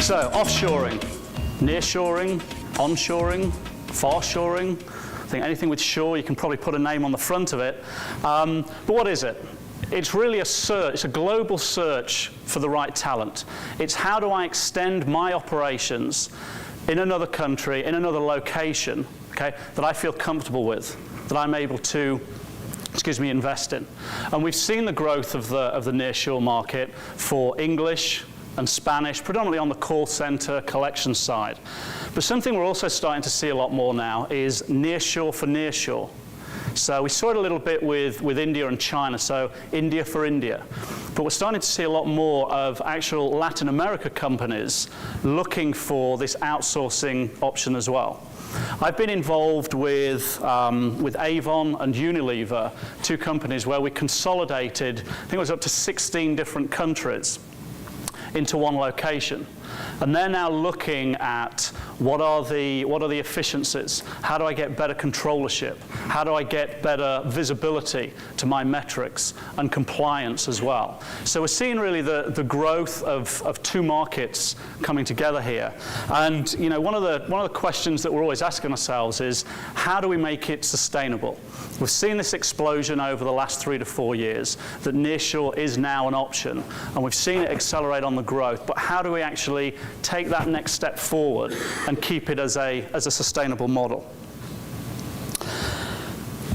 So, offshoring, nearshoring, onshoring, farshoring. I think anything with shore, you can probably put a name on the front of it. But what is it? It's really a search, it's a global search for the right talent. It's how do I extend my operations in another country, in another location, okay, that I feel comfortable with, that I'm able to invest in. And we've seen the growth of the nearshore market for English and Spanish, predominantly on the call center collection side. But something we're also starting to see a lot more now is nearshore for nearshore. So we saw it a little bit with India and China, so India for India. But we're starting to see a lot more of actual Latin America companies looking for this outsourcing option as well. I've been involved with Avon and Unilever, two companies where we consolidated, I think it was up to 16 different countries into one location. And they're now looking at what are the efficiencies? How do I get better controllership? How do I get better visibility to my metrics and compliance as well? So we're seeing really the growth of two markets coming together here. And you know, one of the questions that we're always asking ourselves is, how do we make it sustainable? We've seen this explosion over the last 3 to 4 years, that nearshore is now an option, and we've seen it accelerate on the growth, but how do we actually take that next step forward and keep it as a sustainable model?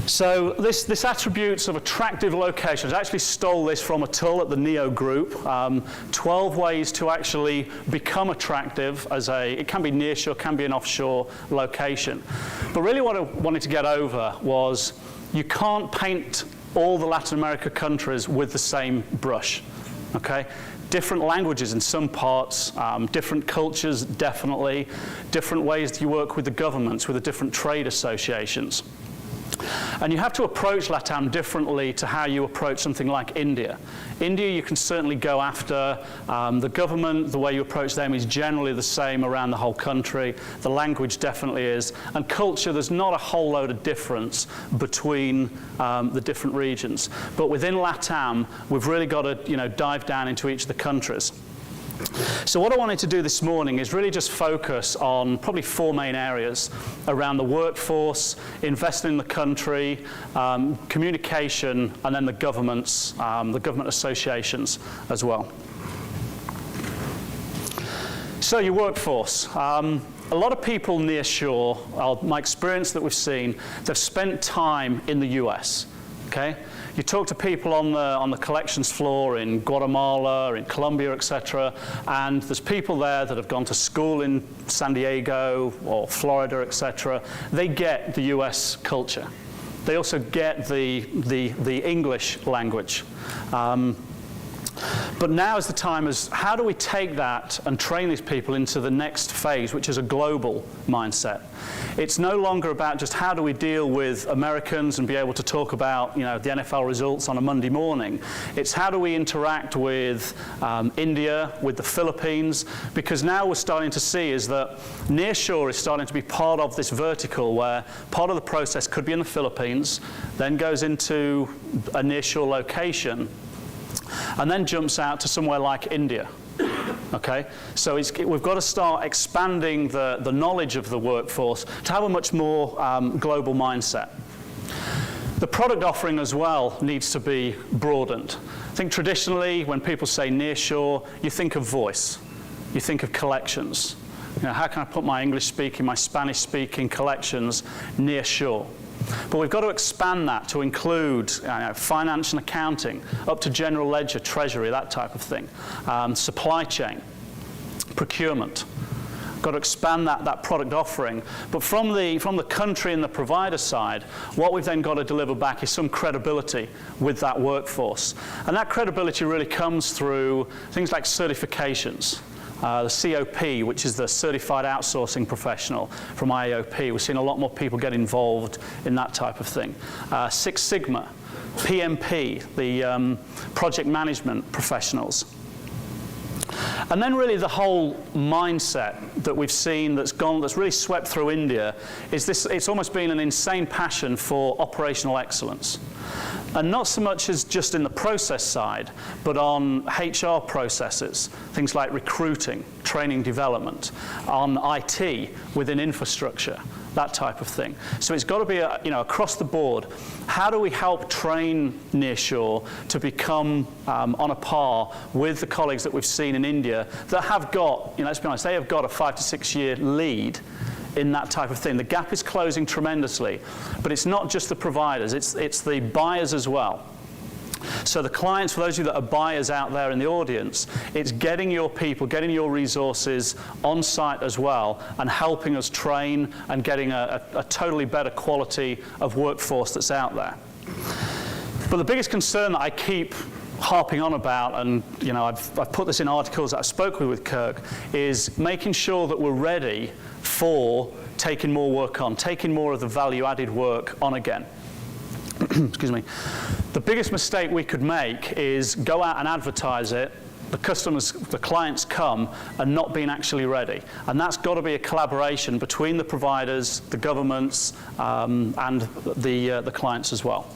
So this attributes of attractive locations, I actually stole this from a tool at the NEO group, 12 ways to actually become attractive it can be nearshore, can be an offshore location. But really what I wanted to get over was you can't paint all the Latin America countries with the same brush, okay? Different languages in some parts, different cultures definitely, different ways that you work with the governments, with the different trade associations. And you have to approach LATAM differently to how you approach something like India. India, you can certainly go after the government. The way you approach them is generally the same around the whole country. The language definitely is. And culture, there's not a whole load of difference between the different regions. But within LATAM, we've really got to dive down into each of the countries. So what I wanted to do this morning is really just focus on probably 4 main areas around the workforce, investing in the country, communication, and then the government associations as well. So your workforce. A lot of people near shore, my experience that we've seen, they've spent time in the US, okay? You talk to people on the collections floor in Guatemala, in Colombia, etc., and there's people there that have gone to school in San Diego or Florida, etc. They get the US culture. They also get the English language. But now is the time as how do we take that and train these people into the next phase, which is a global mindset. It's no longer about just how do we deal with Americans and be able to talk about the NFL results on a Monday morning. It's how do we interact with India, with the Philippines, because now we're starting to see is that nearshore is starting to be part of this vertical where part of the process could be in the Philippines, then goes into a nearshore location, and then jumps out to somewhere like India. Okay, so we've got to start expanding the knowledge of the workforce to have a much more global mindset. The product offering as well needs to be broadened. I think traditionally when people say nearshore, you think of voice, you think of collections. How can I put my English-speaking, my Spanish-speaking collections nearshore? But we've got to expand that to include finance and accounting, up to general ledger, treasury, that type of thing, supply chain, procurement. Got to expand that product offering. But from the country and the provider side, what we've then got to deliver back is some credibility with that workforce. And that credibility really comes through things like certifications. The COP, which is the Certified Outsourcing Professional from IAOP. We're seeing a lot more people get involved in that type of thing. Six Sigma, PMP, the project management professionals. And then really the whole mindset that we've seen that's really swept through India is this, it's almost been an insane passion for operational excellence. And not so much as just in the process side, but on HR processes, things like recruiting, training development, on IT within infrastructure, that type of thing. So it's got to be across the board. How do we help train Nearshore to become on a par with the colleagues that we've seen in India that have got, let's be honest, they have got a 5 to 6 year lead in that type of thing. The gap is closing tremendously, but it's not just the providers, it's the buyers as well. So the clients, for those of you that are buyers out there in the audience, it's getting your people, getting your resources on site as well, and helping us train and getting a totally better quality of workforce that's out there. But the biggest concern that I keep harping on about, and I've put this in articles that I've spoken with Kirk, is making sure that we're ready for taking more work on, taking more of the value-added work on again. Excuse me. The biggest mistake we could make is go out and advertise it, the customers, the clients come, and not being actually ready. And that's got to be a collaboration between the providers, the governments, and the clients as well.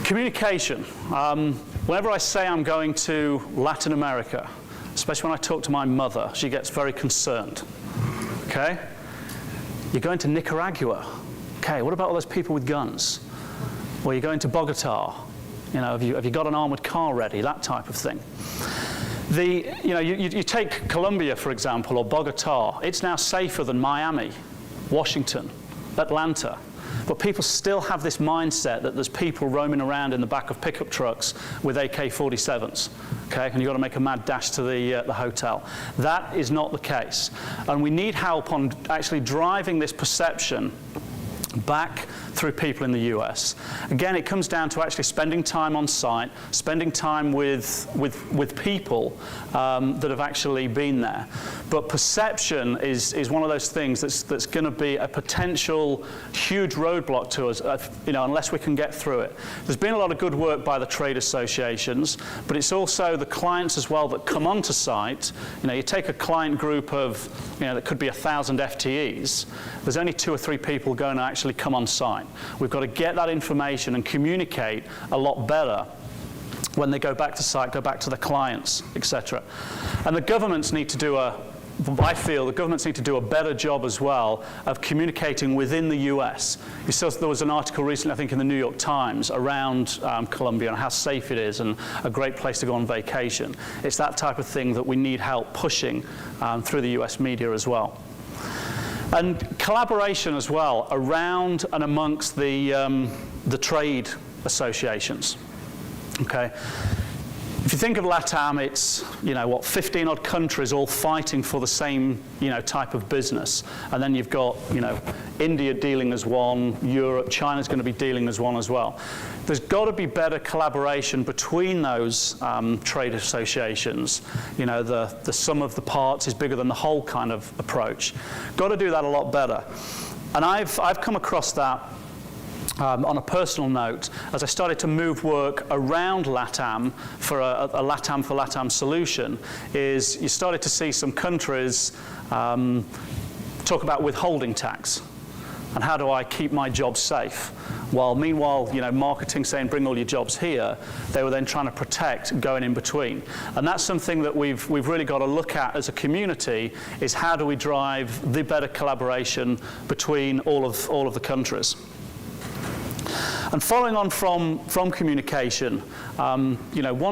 Communication. Whenever I say I'm going to Latin America, especially when I talk to my mother, she gets very concerned. Okay? You're going to Nicaragua. Okay, what about all those people with guns? Well, you're going to Bogota. Have you got an armored car ready? That type of thing. You take Colombia, for example, or Bogota. It's now safer than Miami, Washington, Atlanta. But people still have this mindset that there's people roaming around in the back of pickup trucks with AK-47s, okay? And you've got to make a mad dash to the hotel. That is not the case. And we need help on actually driving this perception back through people in the US. Again, it comes down to actually spending time on site, spending time with people that have actually been there. But perception is one of those things that's going to be a potential huge roadblock to us, unless we can get through it. There's been a lot of good work by the trade associations, but it's also the clients as well that come onto site. You take a client group of, that could be 1,000 FTEs. There's only 2 or 3 people going to actually come on site. We've got to get that information and communicate a lot better when they go back to site, go back to the clients, etc. And the governments need to do I feel the governments need to do a better job as well of communicating within the US. There was an article recently, I think, in the New York Times around Colombia and how safe it is and a great place to go on vacation. It's that type of thing that we need help pushing through the US media as well. And collaboration as well around and amongst the trade associations. Okay, if you think of LATAM, it's 15 odd countries all fighting for the same type of business, and then you've got India dealing as one, Europe, China's going to be dealing as one as well. There's got to be better collaboration between those trade associations. The sum of the parts is bigger than the whole kind of approach. Got to do that a lot better. And I've come across that on a personal note as I started to move work around LATAM for a LATAM for LATAM solution. Is you started to see some countries talk about withholding tax. And how do I keep my jobs safe? While meanwhile, marketing saying bring all your jobs here, they were then trying to protect going in between. And that's something that we've really got to look at as a community, is how do we drive the better collaboration between all of the countries. And following on from communication, one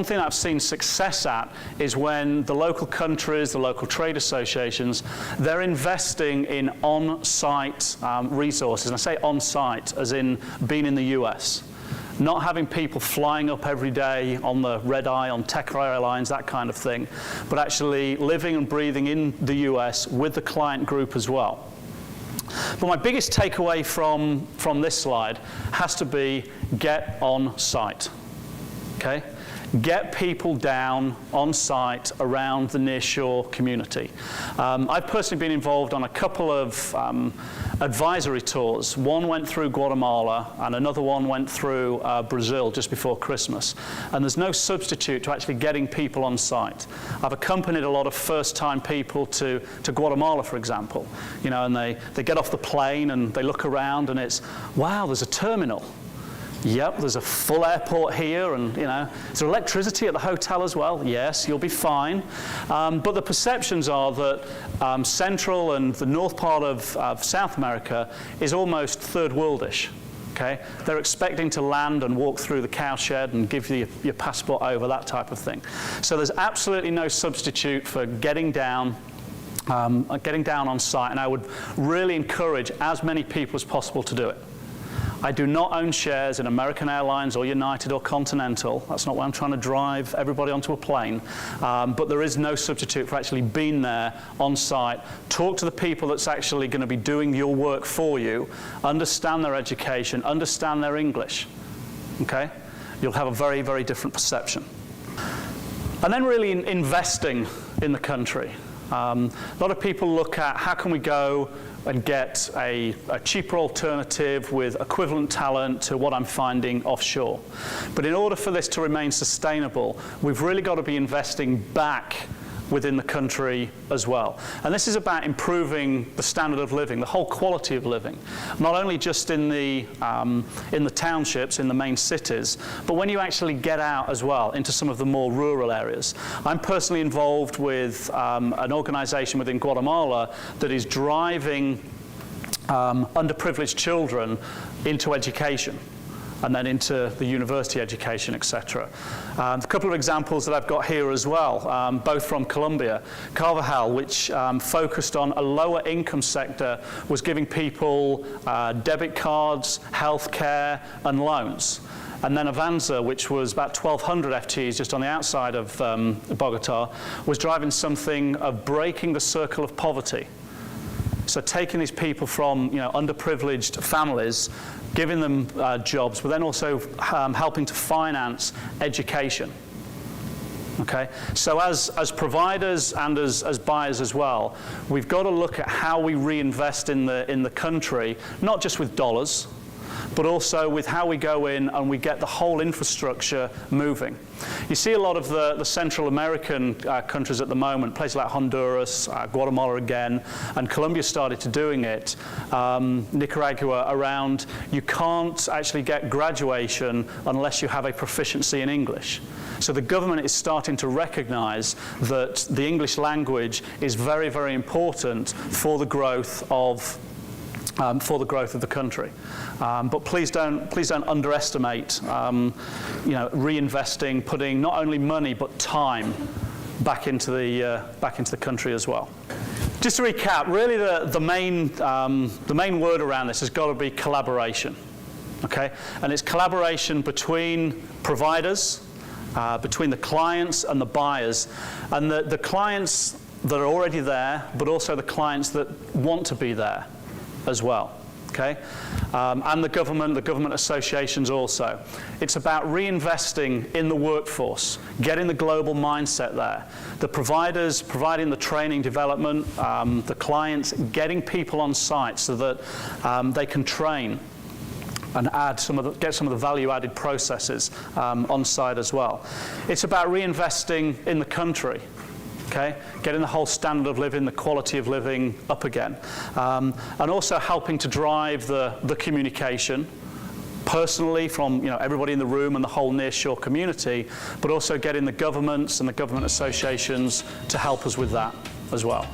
thing that I've seen success at is when the local countries, the local trade associations, they're investing in on-site resources. And I say on-site as in being in the US. Not having people flying up every day on the red eye, on Tech Airlines, that kind of thing, but actually living and breathing in the US with the client group as well. But my biggest takeaway from this slide has to be get on site. Okay? get people down on site around the nearshore community. I've personally been involved on a couple of advisory tours. One went through Guatemala and another one went through Brazil just before Christmas. And there's no substitute to actually getting people on site. I've accompanied a lot of first-time people to Guatemala, for example. You know, and they get off the plane and they look around and it's, wow, there's a terminal. Yep, there's a full airport here, and you know, is there electricity at the hotel as well? Yes, you'll be fine. But the perceptions are that Central and the north part of South America is almost third worldish. Okay, they're expecting to land and walk through the cowshed and give you your passport over, that type of thing. So there's absolutely no substitute for getting down on site, and I would really encourage as many people as possible to do it. I do not own shares in American Airlines or United or Continental. That's not why I'm trying to drive everybody onto a plane. But there is no substitute for actually being there on site. Talk to the people that's actually going to be doing your work for you. Understand their education. Understand their English. Okay? You'll have a very, very different perception. And then really investing in the country. A lot of people look at how can we go and get a cheaper alternative with equivalent talent to what I'm finding offshore. But in order for this to remain sustainable, we've really got to be investing back within the country as well. And this is about improving the standard of living, the whole quality of living, not only just in the townships, in the main cities, but when you actually get out as well into some of the more rural areas. I'm personally involved with an organization within Guatemala that is driving underprivileged children into education, and then into the university education, etc. A couple of examples that I've got here as well, both from Colombia. Carvajal, which focused on a lower income sector, was giving people debit cards, healthcare, and loans. And then Avanza, which was about 1,200 FTEs just on the outside of Bogota, was driving something of breaking the circle of poverty. So taking these people from underprivileged families, giving them jobs, but then also helping to finance education. Okay, so as providers and as buyers as well, we've got to look at how we reinvest in the country, not just with dollars, but also with how we go in and we get the whole infrastructure moving. You see a lot of the Central American countries at the moment, places like Honduras, Guatemala again, and Colombia started to doing it, Nicaragua around, you can't actually get graduation unless you have a proficiency in English. So the government is starting to recognize that the English language is very, very important for the growth of the country. But please don't underestimate reinvesting, putting not only money but time back into the country as well. Just to recap, really the main word around this has got to be collaboration. Okay? And it's collaboration between providers, between the clients and the buyers, and the clients that are already there, but also the clients that want to be there as well, okay? And the government associations also. It's about reinvesting in the workforce, getting the global mindset there. The providers providing the training development, the clients getting people on site so that they can train and get some of the value-added processes on site as well. It's about reinvesting in the country. Okay, getting the whole standard of living, the quality of living up again. And also helping to drive the communication personally from everybody in the room and the whole nearshore community, but also getting the governments and the government associations to help us with that as well.